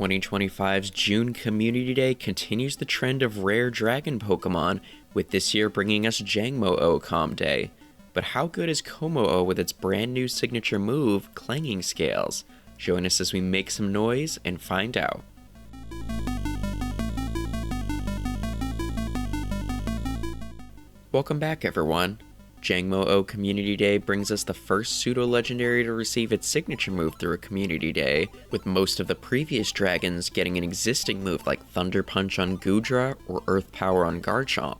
2025's June Community Day continues the trend of rare dragon Pokemon, with this year bringing us Jangmo-o Com Day. But how good is Kommo-O with its brand new signature move, Clanging Scales? Join us as we make some noise and find out. Welcome back, everyone. Jangmo-o Community Day brings us the first pseudo-legendary to receive its signature move through a Community Day, with most of the previous dragons getting an existing move like Thunder Punch on Goodra or Earth Power on Garchomp.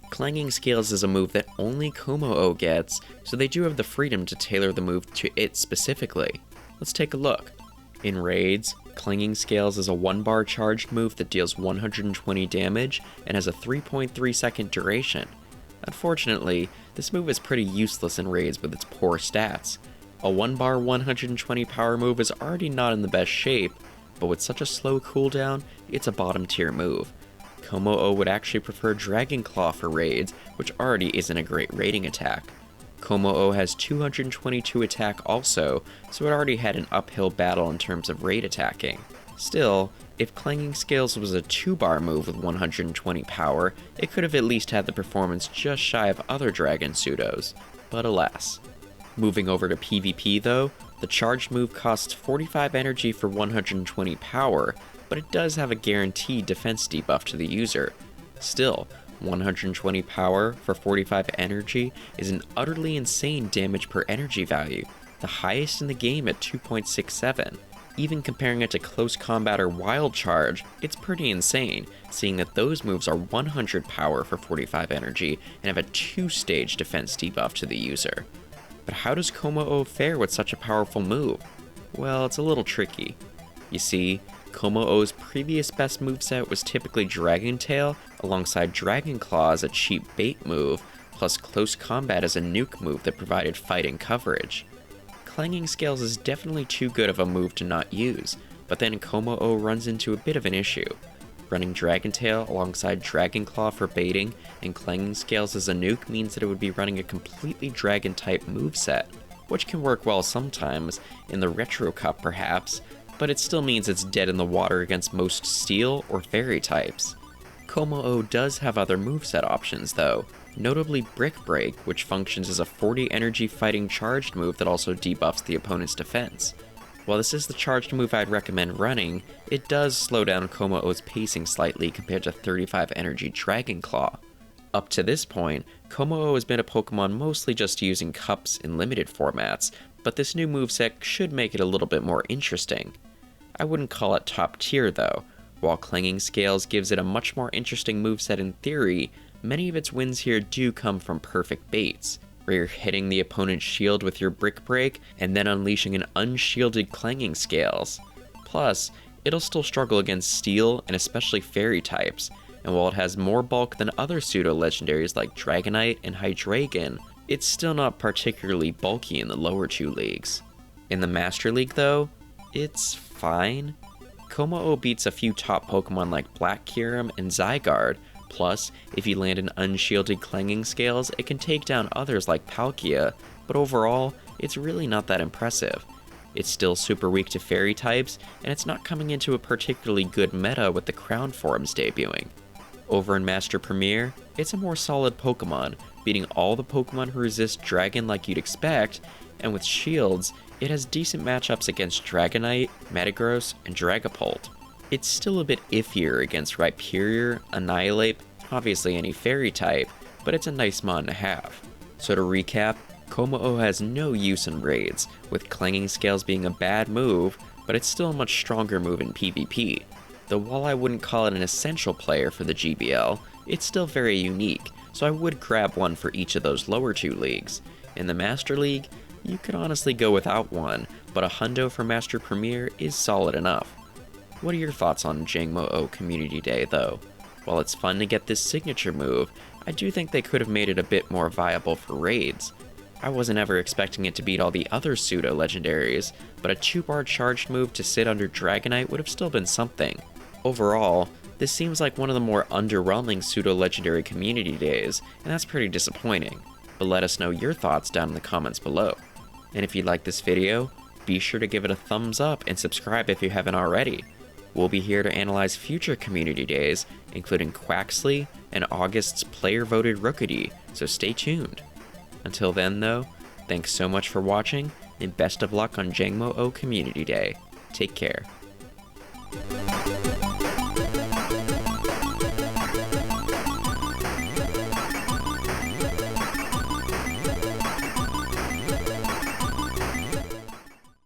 Clanging Scales is a move that only Kommo-o gets, so they do have the freedom to tailor the move to it specifically. Let's take a look. In raids, Clanging Scales is a 1-bar charged move that deals 120 damage and has a 3.3 second duration. Unfortunately, this move is pretty useless in raids with its poor stats. A 1-bar 120 power move is already not in the best shape, but with such a slow cooldown, it's a bottom tier move. Kommo-o would actually prefer Dragon Claw for raids, which already isn't a great raiding attack. Kommo-o has 222 attack also, so it already had an uphill battle in terms of raid attacking. Still, if Clanging Scales was a 2-bar move with 120 power, it could have at least had the performance just shy of other dragon pseudos, but alas. Moving over to PvP though, the charged move costs 45 energy for 120 power, but it does have a guaranteed defense debuff to the user. Still, 120 power for 45 energy is an utterly insane damage per energy value, the highest in the game at 2.67. Even comparing it to Close Combat or Wild Charge, it's pretty insane, seeing that those moves are 100 power for 45 energy and have a 2-stage defense debuff to the user. But how does Kommo-o fare with such a powerful move? Well, it's a little tricky. You see, Kommo-o's previous best moveset was typically Dragon Tail, alongside Dragon Claw as a cheap bait move, plus Close Combat as a nuke move that provided fighting coverage. Clanging Scales is definitely too good of a move to not use, but then Kommo-o runs into a bit of an issue. Running Dragon Tail alongside Dragon Claw for baiting and Clanging Scales as a nuke means that it would be running a completely Dragon-type moveset, which can work well sometimes, in the Retro Cup perhaps, but it still means it's dead in the water against most Steel or Fairy types. Kommo-o does have other moveset options though, notably Brick Break, which functions as a 40 energy fighting charged move that also debuffs the opponent's defense. While this is the charged move I'd recommend running, it does slow down Kommo-o's pacing slightly compared to 35 energy Dragon Claw. Up to this point, Kommo-o has been a Pokemon mostly just using cups in limited formats, but this new moveset should make it a little bit more interesting. I wouldn't call it top tier though. While Clanging Scales gives it a much more interesting moveset in theory, many of its wins here do come from perfect baits, where you're hitting the opponent's shield with your Brick Break and then unleashing an unshielded Clanging Scales. Plus, it'll still struggle against Steel and especially Fairy types, and while it has more bulk than other pseudo-legendaries like Dragonite and Hydreigon, it's still not particularly bulky in the lower 2 leagues. In the Master League though, it's fine. Kommo-o beats a few top Pokemon like Black Kyurem and Zygarde, plus, if you land an unshielded Clanging Scales, it can take down others like Palkia, but overall, it's really not that impressive. It's still super weak to Fairy types, and it's not coming into a particularly good meta with the Crown forms debuting. Over in Master Premier, it's a more solid Pokemon, beating all the Pokemon who resist Dragon like you'd expect, and with shields, it has decent matchups against Dragonite, Metagross, and Dragapult. It's still a bit iffier against Rhyperior, Annihilate, obviously any Fairy type, but it's a nice mon to have. So to recap, Kommo-o has no use in raids, with Clanging Scales being a bad move, but it's still a much stronger move in PvP. Though while I wouldn't call it an essential player for the GBL, it's still very unique, so I would grab one for each of those lower 2 leagues. In the Master League, you could honestly go without one, but a hundo for Master Premier is solid enough. What are your thoughts on Jangmo-o Community Day though? While it's fun to get this signature move, I do think they could have made it a bit more viable for raids. I wasn't ever expecting it to beat all the other pseudo-legendaries, but a 2-bar charged move to sit under Dragonite would have still been something. Overall, this seems like one of the more underwhelming pseudo-legendary community days, and that's pretty disappointing. But let us know your thoughts down in the comments below. And if you like this video, be sure to give it a thumbs up and subscribe if you haven't already. we'll be here to analyze future community days, including Quaxley and August's player-voted Rookity, so stay tuned. Until then, though, thanks so much for watching, and best of luck on Jangmo-o Community Day. Take care.